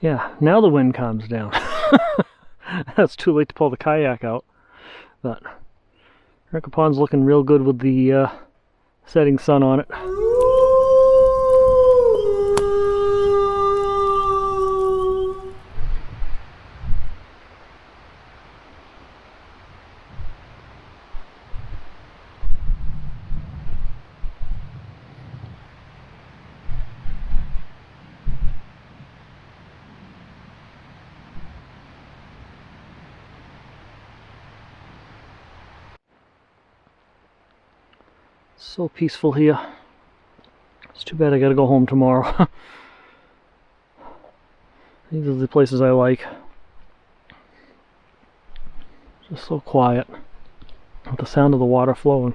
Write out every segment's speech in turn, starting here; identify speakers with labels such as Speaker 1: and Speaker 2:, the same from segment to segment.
Speaker 1: Yeah, now the wind calms down. It's too late to pull the kayak out. But Ricker Pond's looking real good with the setting sun on it. So peaceful here. It's too bad I gotta go home tomorrow. These are the places I like. Just so quiet, with the sound of the water flowing.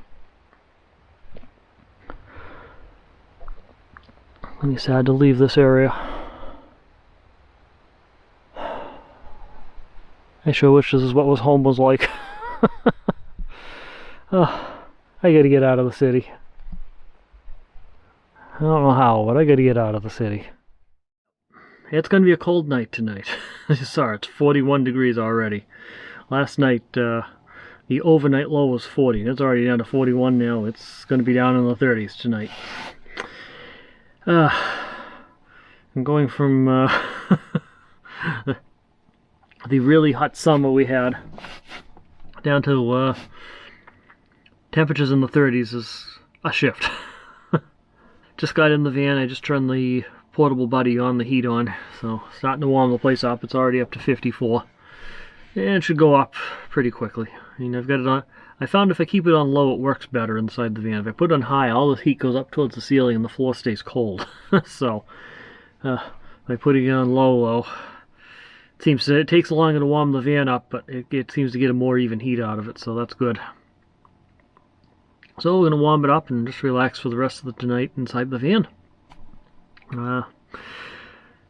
Speaker 1: And it's sad to leave this area. I sure wish this is what home was like. I gotta get out of the city. I don't know how, but I gotta get out of the city. It's gonna be a cold night tonight. Sorry, it's 41 degrees already. Last night, the overnight low was 40. It's already down to 41 now. It's gonna be down in the 30s tonight. I'm going from the really hot summer we had down to temperatures in the 30s is a shift. Just got in the van. I just turned the portable buddy on, the heat on, so starting to warm the place up. It's already up to 54, and it should go up pretty quickly. I mean, I've got it on. I found if I keep it on low, it works better inside the van. If I put it on high, all the heat goes up towards the ceiling and the floor stays cold. So by putting it on low, it takes longer to warm the van up, but it seems to get a more even heat out of it, so that's good. So we're going to warm it up and just relax for the rest of the night inside the van. We're going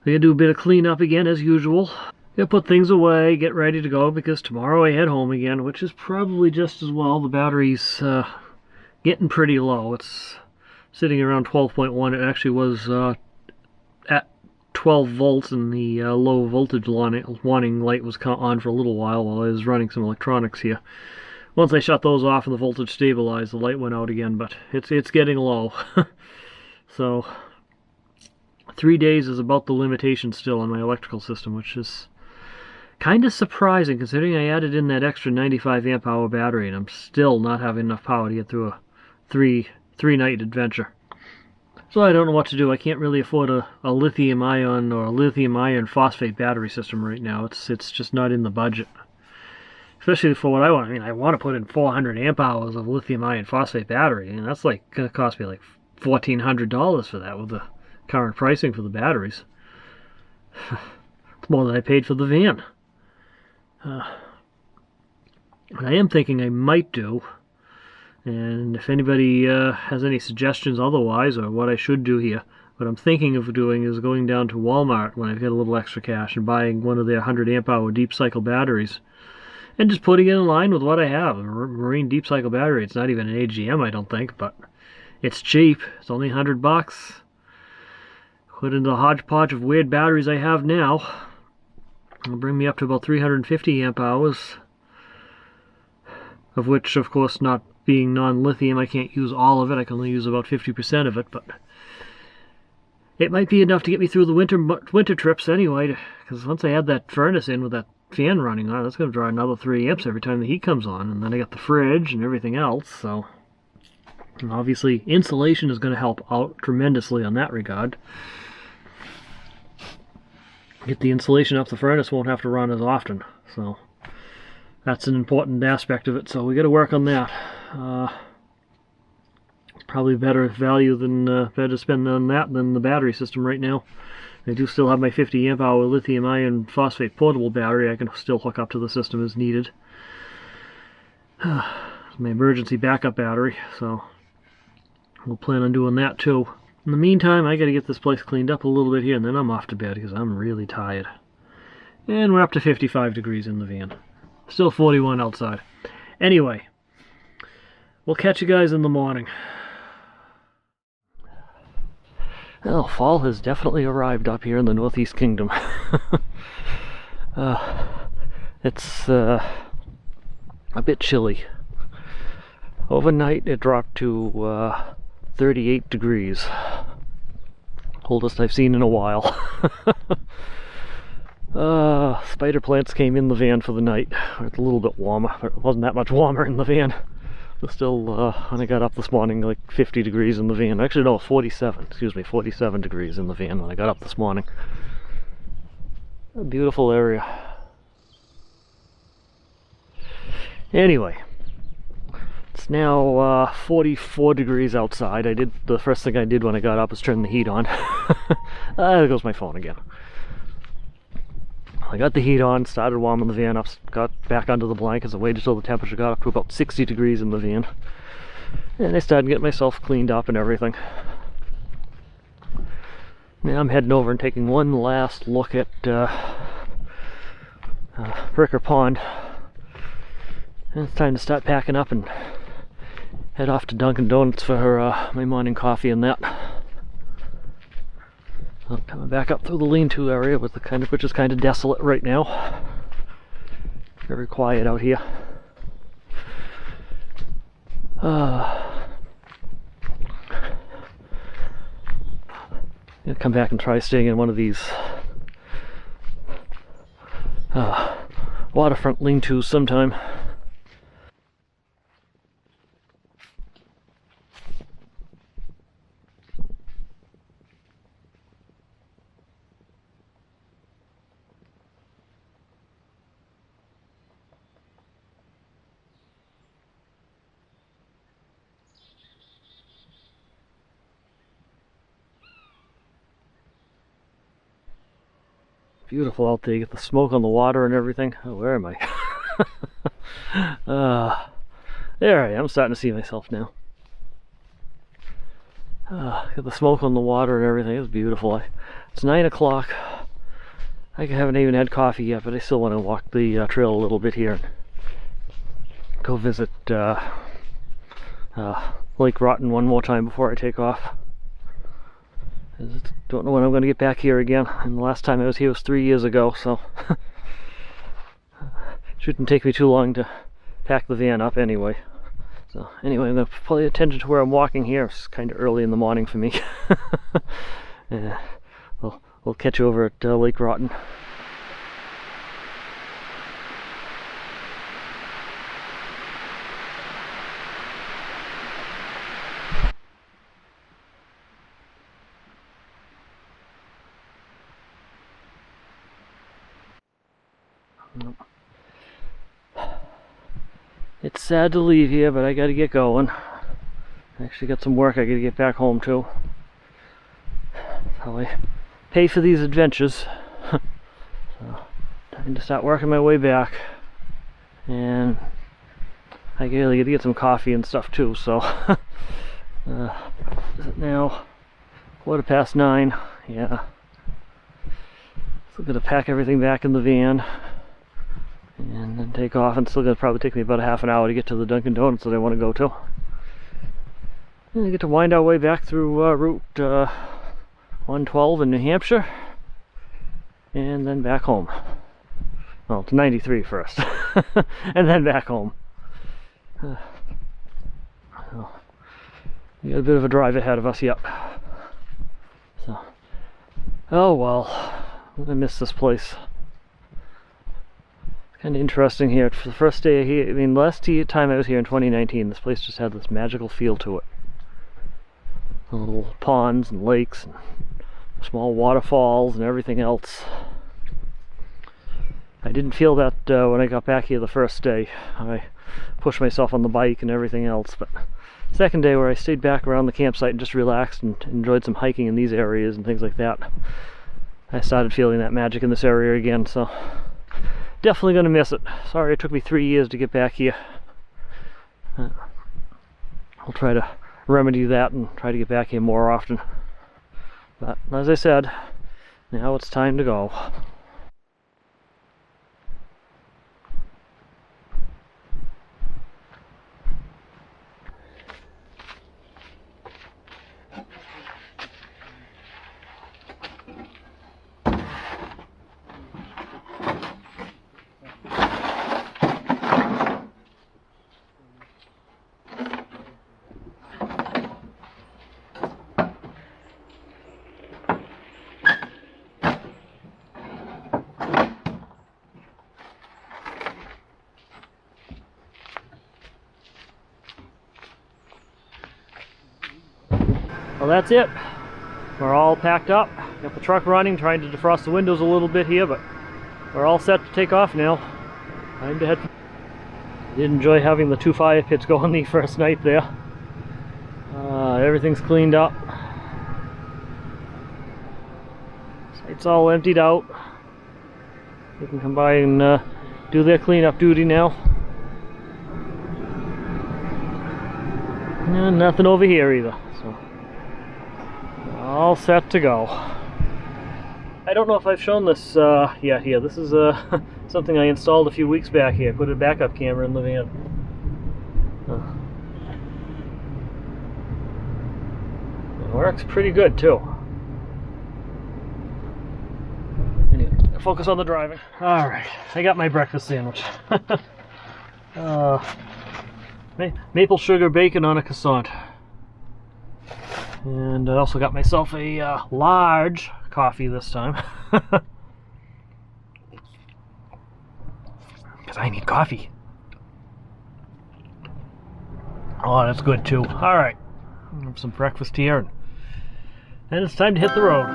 Speaker 1: to do a bit of cleanup again as usual. Gonna put things away, get ready to go, because tomorrow I head home again, which is probably just as well. The battery's getting pretty low. It's sitting around 12.1. It actually was at 12 volts, and the low voltage warning light was on for a little while I was running some electronics here. Once I shut those off and the voltage stabilized, the light went out again, but it's getting low. So 3 days is about the limitation still on my electrical system, which is kind of surprising considering I added in that extra 95 amp hour battery, and I'm still not having enough power to get through a three night adventure. So I don't know what to do. I can't really afford a lithium ion or a lithium iron phosphate battery system right now. It's just not in the budget, especially for what I want. I mean, I want to put in 400 amp hours of lithium iron phosphate battery, and that's like gonna cost me like $1,400 for that with the current pricing for the batteries. It's more than I paid for the van. What I am thinking I might do, and if anybody has any suggestions otherwise, or what I should do here, what I'm thinking of doing is going down to Walmart when I get a little extra cash and buying one of their 100 amp hour deep cycle batteries and just putting it in line with what I have, a marine deep cycle battery. It's not even an AGM, I don't think, but it's cheap. It's only $100. Put into the hodgepodge of weird batteries I have now. It'll bring me up to about 350 amp hours, of which, of course, not being non-lithium, I can't use all of it. I can only use about 50% of it, but it might be enough to get me through the winter trips anyway, because once I add that furnace in with that fan running on it, that's going to draw another 3 amps every time the heat comes on, and then I got the fridge and everything else, so and obviously insulation is going to help out tremendously on that regard. Get the insulation up, the furnace won't have to run as often, so that's an important aspect of it, so we got to work on that. It's probably better value than better to spend on that than the battery system right now. I do still have my 50 amp hour lithium iron phosphate portable battery I can still hook up to the system as needed. It's my emergency backup battery, so we'll plan on doing that too. In the meantime, I got to get this place cleaned up a little bit here, and then I'm off to bed because I'm really tired. And we're up to 55 degrees in the van. Still 41 outside. Anyway, we'll catch you guys in the morning. Well, fall has definitely arrived up here in the Northeast Kingdom. It's a bit chilly. Overnight it dropped to 38 degrees. Coldest I've seen in a while. Spider plants came in the van for the night. It's a little bit warmer. It wasn't that much warmer in the van. It was still, when I got up this morning, like 50 degrees in the van. Actually, no, 47. Excuse me, 47 degrees in the van when I got up this morning. A beautiful area. Anyway, it's now 44 degrees outside. The first thing I did when I got up was turn the heat on. There goes my phone again. I got the heat on, started warming the van up, got back under the blankets and waited till the temperature got up to about 60 degrees in the van. And I started getting myself cleaned up and everything. Now I'm heading over and taking one last look at Ricker Pond. And it's time to start packing up and head off to Dunkin' Donuts for my morning coffee and that. I'm coming back up through the lean-to area with which is kind of desolate right now. Very quiet out here. I'll come back and try staying in one of these waterfront lean-tos sometime. Beautiful out there. You get the smoke on the water and everything. Oh, where am I? There I am. Starting to see myself now. Get the smoke on the water and everything. It's beautiful. It's 9 o'clock. I haven't even had coffee yet, but I still want to walk the trail a little bit here and go visit Lake Rotten one more time before I take off. Don't know when I'm going to get back here again, and the last time I was here was 3 years ago, so shouldn't take me too long to pack the van up anyway. So anyway, I'm going to pay attention to where I'm walking here. It's kind of early in the morning for me. We'll catch you over at Lake Rotten. It's sad to leave here, but I gotta get going. I actually got some work I gotta get back home to. That's how I pay for these adventures. So, time to start working my way back. And I really gotta get some coffee and stuff too, so is it now 9:15? Yeah. Still gonna pack everything back in the van and then take off. And it's still gonna probably take me about a half an hour to get to the Dunkin' Donuts that I want to go to. And we get to wind our way back through Route 112 in New Hampshire, and then back home. Well, to 93 first, and then back home. We got a bit of a drive ahead of us yet. So, oh well, I'm gonna miss this place. Kind of interesting here. For the first day here, I mean, last time I was here in 2019, this place just had this magical feel to it. The little ponds and lakes and small waterfalls and everything else. I didn't feel that when I got back here the first day. I pushed myself on the bike and everything else, but second day where I stayed back around the campsite and just relaxed and enjoyed some hiking in these areas and things like that, I started feeling that magic in this area again, so definitely gonna miss it. Sorry it took me 3 years to get back here. I'll try to remedy that and try to get back here more often. But as I said, now it's time to go. that's it. We're all packed up. Got the truck running, trying to defrost the windows a little bit here, but we're all set to take off now. Time to head. Did enjoy having the 2 fire pits going the first night there. Everything's cleaned up. Site's all emptied out. They can come by and do their cleanup duty now. And nothing over here either, so all set to go. I don't know if I've shown this yet here. This is something I installed a few weeks back here. Put a backup camera in the van. It works pretty good too. Anyway, focus on the driving. Alright, I got my breakfast sandwich. Maple sugar bacon on a croissant. And I also got myself a large coffee this time. Because I need coffee. Oh, that's good too. Alright, have some breakfast here. And it's time to hit the road.